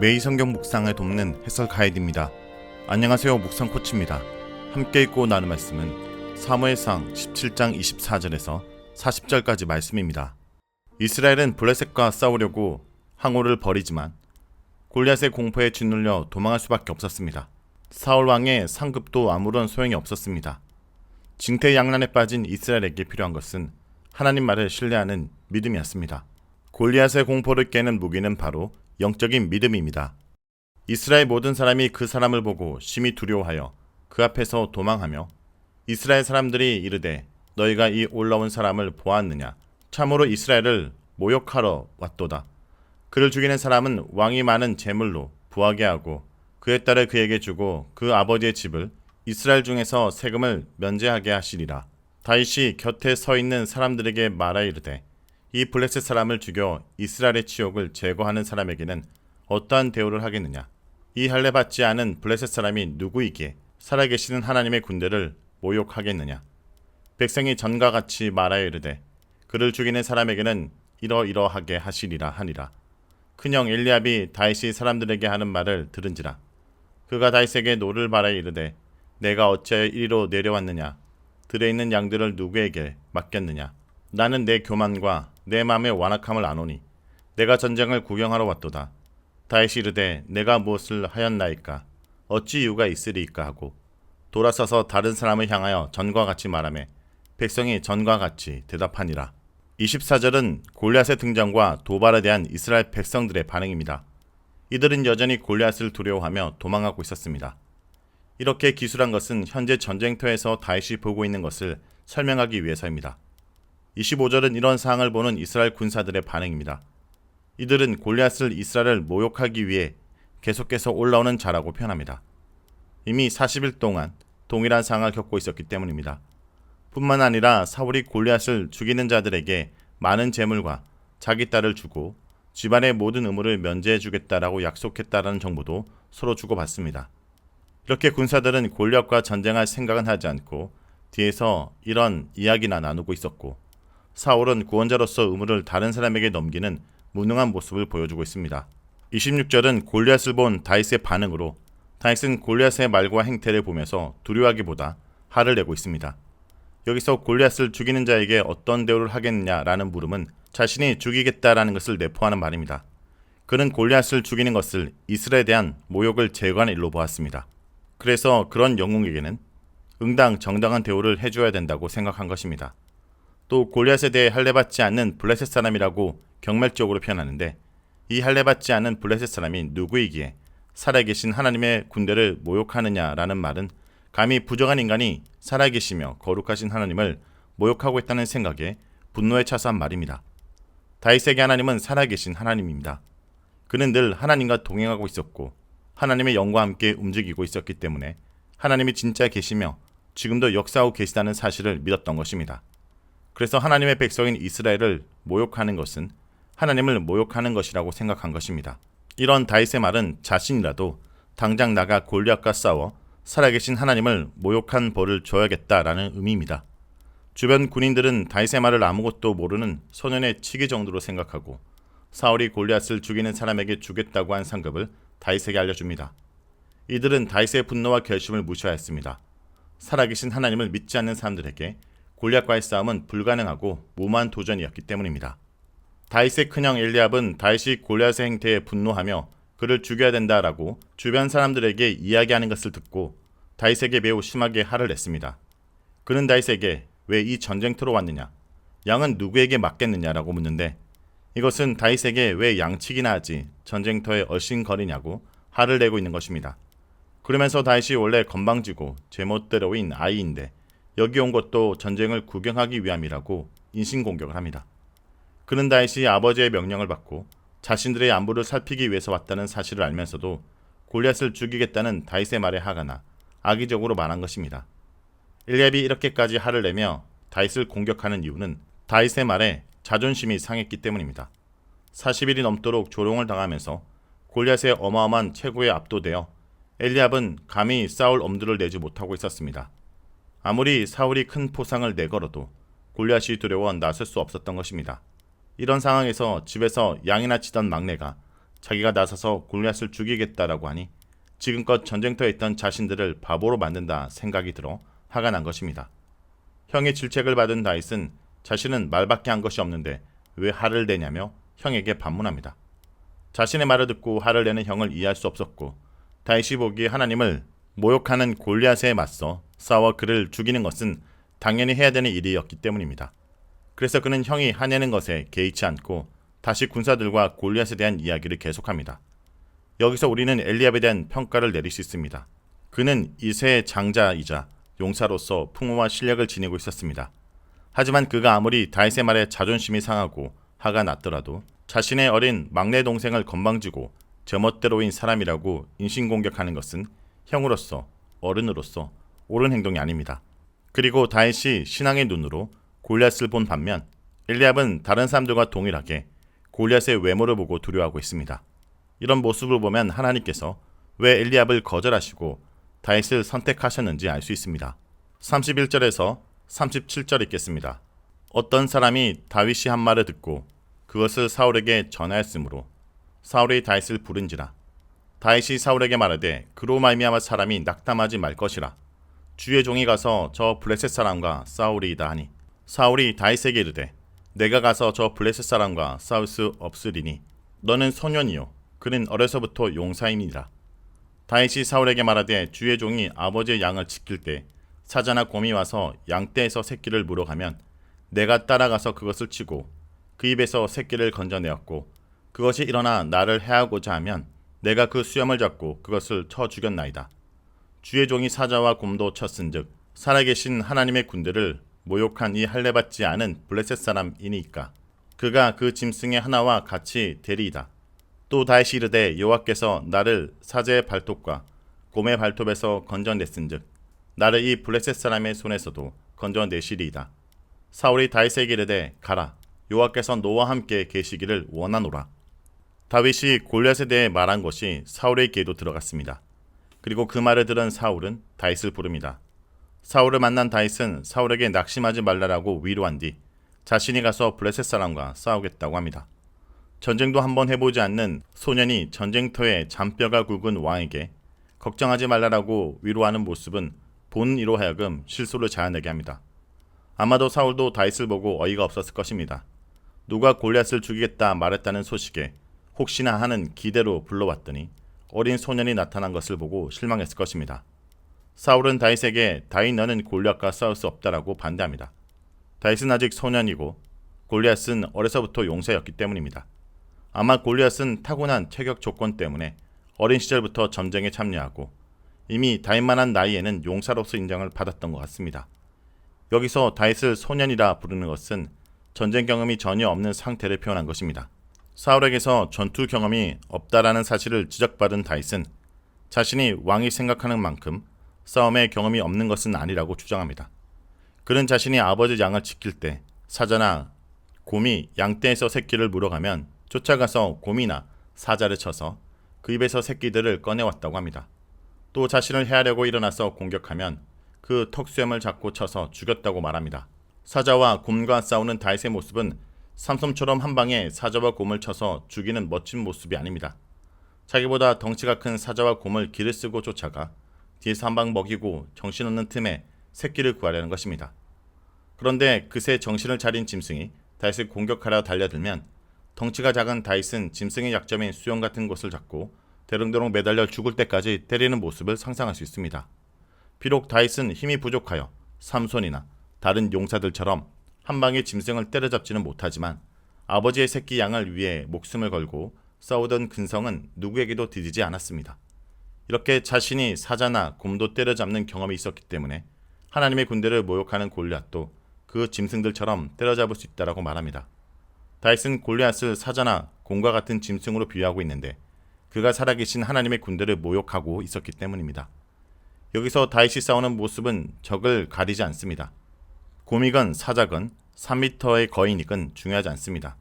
매일 성경 묵상을 돕는 해설 가이드입니다. 안녕하세요. 묵상 코치입니다. 함께 읽고 나눌 말씀은 사무엘상 17장 24절에서 40절까지 말씀입니다. 이스라엘은 블레셋과 싸우려고 항우를 벌이지만 골리앗의 공포에 짓눌려 도망할 수밖에 없었습니다. 사울 왕의 상급도 아무런 소용이 없었습니다. 징태양난에 빠진 이스라엘에게 필요한 것은 하나님 말을 신뢰하는 믿음이었습니다. 골리앗의 공포를 깨는 무기는 바로 영적인 믿음입니다. 이스라엘 모든 사람이 그 사람을 보고 심히 두려워하여 그 앞에서 도망하며 이스라엘 사람들이 이르되 너희가 이 올라온 사람을 보았느냐? 참으로 이스라엘을 모욕하러 왔도다. 그를 죽이는 사람은 왕이 많은 재물로 부하게 하고 그에 따라 그에게 주고 그 아버지의 집을 이스라엘 중에서 세금을 면제하게 하시리라. 다윗이 곁에 서 있는 사람들에게 말하 이르되 이 블레셋 사람을 죽여 이스라엘의 치욕을 제거하는 사람에게는 어떠한 대우를 하겠느냐? 이 할례 받지 않은 블레셋 사람이 누구이기에 살아계시는 하나님의 군대를 모욕하겠느냐? 백성이 전과 같이 말하여 이르되 그를 죽이는 사람에게는 이러이러하게 하시리라 하니라. 큰형 엘리압이 다윗이 사람들에게 하는 말을 들은지라. 그가 다윗에게 노를 바라여 이르되 내가 어찌하여 이리로 내려왔느냐? 들에 있는 양들을 누구에게 맡겼느냐? 나는 내 교만과 내 마음의 완악함을 아노니 내가 전쟁을 구경하러 왔도다. 다윗이 이르되 내가 무엇을 하였나이까? 어찌 이유가 있으리이까 하고 돌아서서 다른 사람을 향하여 전과 같이 말하매 백성이 전과 같이 대답하니라. 24절은 골리앗의 등장과 도발에 대한 이스라엘 백성들의 반응입니다. 이들은 여전히 골리앗을 두려워하며 도망하고 있었습니다. 이렇게 기술한 것은 현재 전쟁터에서 다윗이 보고 있는 것을 설명하기 위해서입니다. 25절은 이런 상황을 보는 이스라엘 군사들의 반응입니다. 이들은 골리앗을 이스라엘을 모욕하기 위해 계속해서 올라오는 자라고 표현합니다. 이미 40일 동안 동일한 상황을 겪고 있었기 때문입니다. 뿐만 아니라 사울이 골리앗을 죽이는 자들에게 많은 재물과 자기 딸을 주고 집안의 모든 의무를 면제해 주겠다라고 약속했다라는 정보도 서로 주고받습니다. 이렇게 군사들은 골리앗과 전쟁할 생각은 하지 않고 뒤에서 이런 이야기나 나누고 있었고 사울은 구원자로서 의무를 다른 사람에게 넘기는 무능한 모습을 보여주고 있습니다. 26절은 골리앗을 본 다윗의 반응으로 다윗은 골리앗의 말과 행태를 보면서 두려워하기보다 화를 내고 있습니다. 여기서 골리앗을 죽이는 자에게 어떤 대우를 하겠느냐라는 물음은 자신이 죽이겠다라는 것을 내포하는 말입니다. 그는 골리앗을 죽이는 것을 이스라엘에 대한 모욕을 제거하는 일로 보았습니다. 그래서 그런 영웅에게는 응당 정당한 대우를 해줘야 된다고 생각한 것입니다. 또 골리앗에 대해 할례받지 않는 블레셋 사람이라고 경멸적으로 표현하는데 이 할례받지 않은 블레셋 사람이 누구이기에 살아계신 하나님의 군대를 모욕하느냐라는 말은 감히 부정한 인간이 살아계시며 거룩하신 하나님을 모욕하고 있다는 생각에 분노에 차서 한 말입니다. 다윗에게 하나님은 살아계신 하나님입니다. 그는 늘 하나님과 동행하고 있었고 하나님의 영과 함께 움직이고 있었기 때문에 하나님이 진짜 계시며 지금도 역사하고 계시다는 사실을 믿었던 것입니다. 그래서 하나님의 백성인 이스라엘을 모욕하는 것은 하나님을 모욕하는 것이라고 생각한 것입니다. 이런 다윗의 말은 자신이라도 당장 나가 골리앗과 싸워 살아계신 하나님을 모욕한 벌을 줘야겠다라는 의미입니다. 주변 군인들은 다윗의 말을 아무것도 모르는 소년의 치기 정도로 생각하고 사울이 골리앗을 죽이는 사람에게 주겠다고 한 상급을 다윗에게 알려줍니다. 이들은 다윗의 분노와 결심을 무시하였습니다. 살아계신 하나님을 믿지 않는 사람들에게 골리앗과의 싸움은 불가능하고 무모한 도전이었기 때문입니다. 다윗의 큰형 엘리압은 다윗이 골리앗의 행태에 분노하며 그를 죽여야 된다라고 주변 사람들에게 이야기하는 것을 듣고 다윗에게 매우 심하게 화를 냈습니다. 그는 다윗에게 왜 이 전쟁터로 왔느냐? 양은 누구에게 맡겠느냐라고 묻는데 이것은 다윗에게 왜 양치기나 하지 전쟁터에 얼씬거리냐고 화를 내고 있는 것입니다. 그러면서 다윗이 원래 건방지고 제멋대로인 아이인데 여기 온 것도 전쟁을 구경하기 위함이라고 인신공격을 합니다. 그는 다윗이 아버지의 명령을 받고 자신들의 안부를 살피기 위해서 왔다는 사실을 알면서도 골리앗을 죽이겠다는 다윗의 말에 화가 나 악의적으로 말한 것입니다. 엘리압이 이렇게까지 화를 내며 다윗을 공격하는 이유는 다윗의 말에 자존심이 상했기 때문입니다. 40일이 넘도록 조롱을 당하면서 골리앗의 어마어마한 체구에 압도되어 엘리압은 감히 싸울 엄두를 내지 못하고 있었습니다. 아무리 사울이 큰 포상을 내걸어도 골리앗이 두려워 나설 수 없었던 것입니다. 이런 상황에서 집에서 양이나 치던 막내가 자기가 나서서 골리앗을 죽이겠다라고 하니 지금껏 전쟁터에 있던 자신들을 바보로 만든다 생각이 들어 화가 난 것입니다. 형의 질책을 받은 다윗은 자신은 말밖에 한 것이 없는데 왜 화를 내냐며 형에게 반문합니다. 자신의 말을 듣고 화를 내는 형을 이해할 수 없었고 다윗이 보기에 하나님을 모욕하는 골리앗에 맞서 싸워 그를 죽이는 것은 당연히 해야 되는 일이었기 때문입니다. 그래서 그는 형이 화내는 것에 개의치 않고 다시 군사들과 골리앗에 대한 이야기를 계속합니다. 여기서 우리는 엘리압에 대한 평가를 내릴 수 있습니다. 그는 이세의 장자이자 용사로서 풍호와 실력을 지니고 있었습니다. 하지만 그가 아무리 다윗의 말에 자존심이 상하고 화가 났더라도 자신의 어린 막내 동생을 건방지고 제멋대로인 사람이라고 인신공격하는 것은 형으로서 어른으로서 옳은 행동이 아닙니다. 그리고 다윗이 신앙의 눈으로 골리앗을 본 반면 엘리압은 다른 사람들과 동일하게 골리앗의 외모를 보고 두려워하고 있습니다. 이런 모습을 보면 하나님께서 왜 엘리압을 거절하시고 다윗을 선택하셨는지 알 수 있습니다. 31절에서 37절 읽겠습니다. 어떤 사람이 다윗이 한 말을 듣고 그것을 사울에게 전하였으므로 사울이 다윗을 부른지라. 다윗이 사울에게 말하되 그로 말미암아 사람이 낙담하지 말 것이라. 주의 종이 가서 저 블레셋 사람과 싸우리이다 하니 사울이 다윗에게 이르되 내가 가서 저 블레셋 사람과 싸울 수 없으리니 너는 소년이요 그는 어려서부터 용사임이니라. 다윗이 사울에게 말하되 주의 종이 아버지의 양을 지킬 때 사자나 곰이 와서 양떼에서 새끼를 물어가면 내가 따라가서 그것을 치고 그 입에서 새끼를 건져내었고 그것이 일어나 나를 해하고자 하면 내가 그 수염을 잡고 그것을 쳐 죽였나이다. 주의 종이 사자와 곰도 쳤은즉 살아계신 하나님의 군대를 모욕한 이 할례받지 않은 블레셋 사람이니까 그가 그 짐승의 하나와 같이 되리이다. 또 다윗이 이르되 여호와께서 나를 사자의 발톱과 곰의 발톱에서 건져냈은즉 나를 이 블레셋 사람의 손에서도 건져내시리이다. 사울이 다윗에게 이르되 가라 여호와께서 너와 함께 계시기를 원하노라. 다윗이 골리앗에 대해 말한 것이 사울의 귀에도 들어갔습니다. 그리고 그 말을 들은 사울은 다윗을 부릅니다. 사울을 만난 다윗은 사울에게 낙심하지 말라라고 위로한 뒤 자신이 가서 블레셋 사람과 싸우겠다고 합니다. 전쟁도 한번 해보지 않는 소년이 전쟁터에 잔뼈가 굵은 왕에게 걱정하지 말라라고 위로하는 모습은 본 이로 하여금 실소를 자아내게 합니다. 아마도 사울도 다윗을 보고 어이가 없었을 것입니다. 누가 골리앗을 죽이겠다 말했다는 소식에 혹시나 하는 기대로 불러왔더니 어린 소년이 나타난 것을 보고 실망했을 것입니다. 사울은 다윗에게 다윗 너는 골리앗과 싸울 수 없다라고 반대합니다. 다윗은 아직 소년이고 골리앗은 어려서부터 용사였기 때문입니다. 아마 골리앗은 타고난 체격 조건 때문에 어린 시절부터 전쟁에 참여하고 이미 다윗만한 나이에는 용사로서 인정을 받았던 것 같습니다. 여기서 다윗을 소년이라 부르는 것은 전쟁 경험이 전혀 없는 상태를 표현한 것입니다. 사울에게서 전투 경험이 없다라는 사실을 지적받은 다윗은 자신이 왕이 생각하는 만큼 싸움의 경험이 없는 것은 아니라고 주장합니다. 그는 자신이 아버지 양을 지킬 때 사자나 곰이 양떼에서 새끼를 물어가면 쫓아가서 곰이나 사자를 쳐서 그 입에서 새끼들을 꺼내왔다고 합니다. 또 자신을 해하려고 일어나서 공격하면 그 턱수염을 잡고 쳐서 죽였다고 말합니다. 사자와 곰과 싸우는 다윗의 모습은 삼손처럼 한 방에 사자와 곰을 쳐서 죽이는 멋진 모습이 아닙니다. 자기보다 덩치가 큰 사자와 곰을 기를 쓰고 쫓아가 뒤에서 한 방 먹이고 정신없는 틈에 새끼를 구하려는 것입니다. 그런데 그새 정신을 차린 짐승이 다윗을 공격하려 달려들면 덩치가 작은 다윗은 짐승의 약점인 수염 같은 곳을 잡고 대롱대롱 매달려 죽을 때까지 때리는 모습을 상상할 수 있습니다. 비록 다윗은 힘이 부족하여 삼손이나 다른 용사들처럼 한 방에 짐승을 때려잡지는 못하지만 아버지의 새끼 양을 위해 목숨을 걸고 싸우던 근성은 누구에게도 뒤지지 않았습니다. 이렇게 자신이 사자나 곰도 때려잡는 경험이 있었기 때문에 하나님의 군대를 모욕하는 골리앗도 그 짐승들처럼 때려잡을 수 있다라고 말합니다. 다윗은 골리앗을 사자나 곰과 같은 짐승으로 비유하고 있는데 그가 살아계신 하나님의 군대를 모욕하고 있었기 때문입니다. 여기서 다윗이 싸우는 모습은 적을 가리지 않습니다. 곰이건 사자건 3m의 거인이건 중요하지 않습니다.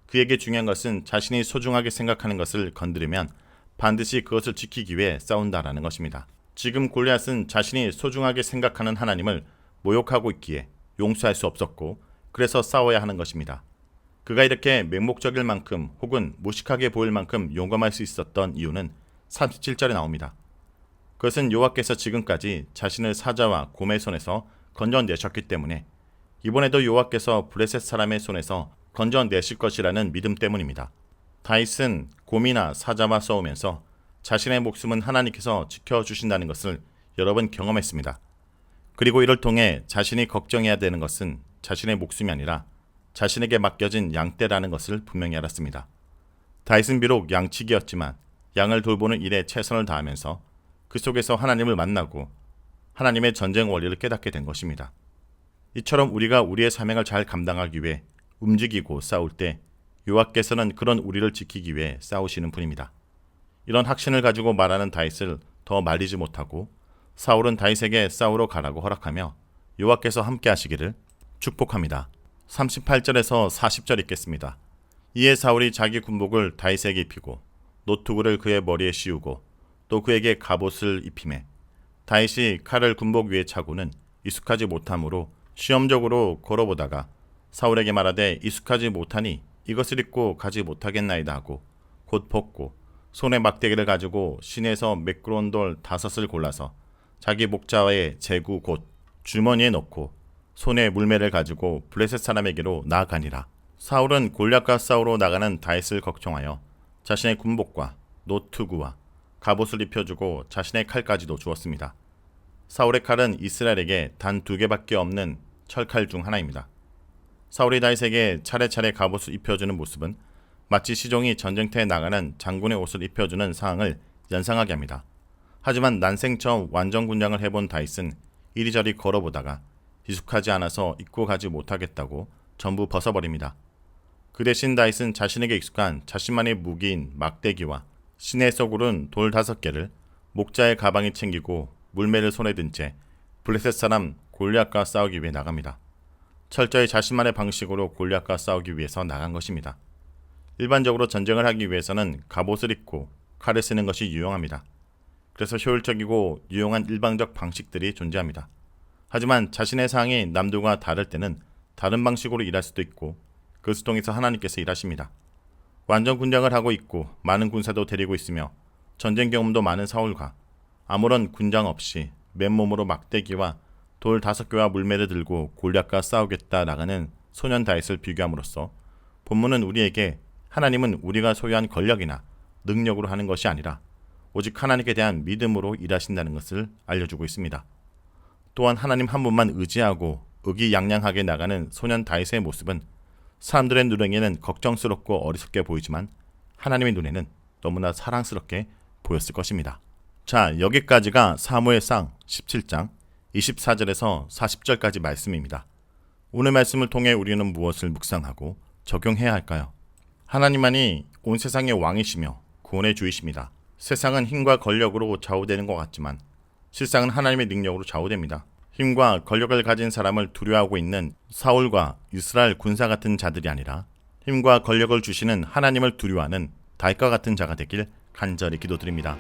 그에게 중요한 것은 자신이 소중하게 생각하는 것을 건드리면 반드시 그것을 지키기 위해 싸운다라는 것입니다. 지금 골리앗은 자신이 소중하게 생각하는 하나님을 모욕하고 있기에 용서할 수 없었고 그래서 싸워야 하는 것입니다. 그가 이렇게 맹목적일 만큼 혹은 무식하게 보일 만큼 용감할 수 있었던 이유는 37절에 나옵니다. 그것은 여호와께서 지금까지 자신을 사자와 곰의 손에서 건져내셨기 때문에 이번에도 여호와께서 블레셋 사람의 손에서 건져내실 것이라는 믿음 때문입니다. 다윗은 곰이나 사자와 싸우면서 자신의 목숨은 하나님께서 지켜주신다는 것을 여러 번 경험했습니다. 그리고 이를 통해 자신이 걱정해야 되는 것은 자신의 목숨이 아니라 자신에게 맡겨진 양떼라는 것을 분명히 알았습니다. 다윗은 비록 양치기였지만 양을 돌보는 일에 최선을 다하면서 그 속에서 하나님을 만나고 하나님의 전쟁 원리를 깨닫게 된 것입니다. 이처럼 우리가 우리의 사명을 잘 감당하기 위해 움직이고 싸울 때 여호와께서는 그런 우리를 지키기 위해 싸우시는 분입니다. 이런 확신을 가지고 말하는 다윗을 더 말리지 못하고 사울은 다윗에게 싸우러 가라고 허락하며 여호와께서 함께 하시기를 축복합니다. 38절에서 40절 읽겠습니다. 이에 사울이 자기 군복을 다윗에게 입히고 노투구를 그의 머리에 씌우고 또 그에게 갑옷을 입히매 다윗이 칼을 군복 위에 차고는 익숙하지 못하므로 시험적으로 걸어보다가 사울에게 말하되 익숙하지 못하니 이것을 입고 가지 못하겠나이다 하고 곧 벗고 손에 막대기를 가지고 시내에서 매끄러운 돌 5을 골라서 자기 목자의 제구 곧 주머니에 넣고 손에 물매를 가지고 블레셋 사람에게로 나아가니라. 사울은 골리앗과 싸우러 나가는 다윗을 걱정하여 자신의 군복과 노투구와 갑옷을 입혀주고 자신의 칼까지도 주었습니다. 사울의 칼은 이스라엘에게 단 2개밖에 없는 철칼 중 하나입니다. 사울이 다윗에게 차례차례 갑옷을 입혀주는 모습은 마치 시종이 전쟁터에 나가는 장군의 옷을 입혀주는 상황을 연상하게 합니다. 하지만 난생 처음 완전 군장을 해본 다윗은 이리저리 걸어보다가 익숙하지 않아서 입고 가지 못하겠다고 전부 벗어버립니다. 그 대신 다윗은 자신에게 익숙한 자신만의 무기인 막대기와 시내 쏘구른 돌 5개를 목자의 가방에 챙기고 물매를 손에 든 채 블레셋 사람 골리앗과 싸우기 위해 나갑니다. 철저히 자신만의 방식으로 골리앗과 싸우기 위해서 나간 것입니다. 일반적으로 전쟁을 하기 위해서는 갑옷을 입고 칼을 쓰는 것이 유용합니다. 그래서 효율적이고 유용한 일방적 방식들이 존재합니다. 하지만 자신의 상황이 남들과 다를 때는 다른 방식으로 일할 수도 있고 그것을 통해서 하나님께서 일하십니다. 완전 군장을 하고 있고 많은 군사도 데리고 있으며 전쟁 경험도 많은 사울과 아무런 군장 없이 맨몸으로 막대기와 돌 5개와 물매를 들고 골리앗과 싸우겠다 나가는 소년 다윗을 비교함으로써 본문은 우리에게 하나님은 우리가 소유한 권력이나 능력으로 하는 것이 아니라 오직 하나님께 대한 믿음으로 일하신다는 것을 알려주고 있습니다. 또한 하나님 한 분만 의지하고 의기양양하게 나가는 소년 다윗의 모습은 사람들의 눈에는 걱정스럽고 어리석게 보이지만 하나님의 눈에는 너무나 사랑스럽게 보였을 것입니다. 자, 여기까지가 사무엘상 17장 24절에서 40절까지 말씀입니다. 오늘 말씀을 통해 우리는 무엇을 묵상하고 적용해야 할까요? 하나님만이 온 세상의 왕이시며 구원의 주이십니다. 세상은 힘과 권력으로 좌우되는 것 같지만 실상은 하나님의 능력으로 좌우됩니다. 힘과 권력을 가진 사람을 두려워하고 있는 사울과 이스라엘 군사 같은 자들이 아니라 힘과 권력을 주시는 하나님을 두려워하는 다윗과 같은 자가 되길 간절히 기도드립니다.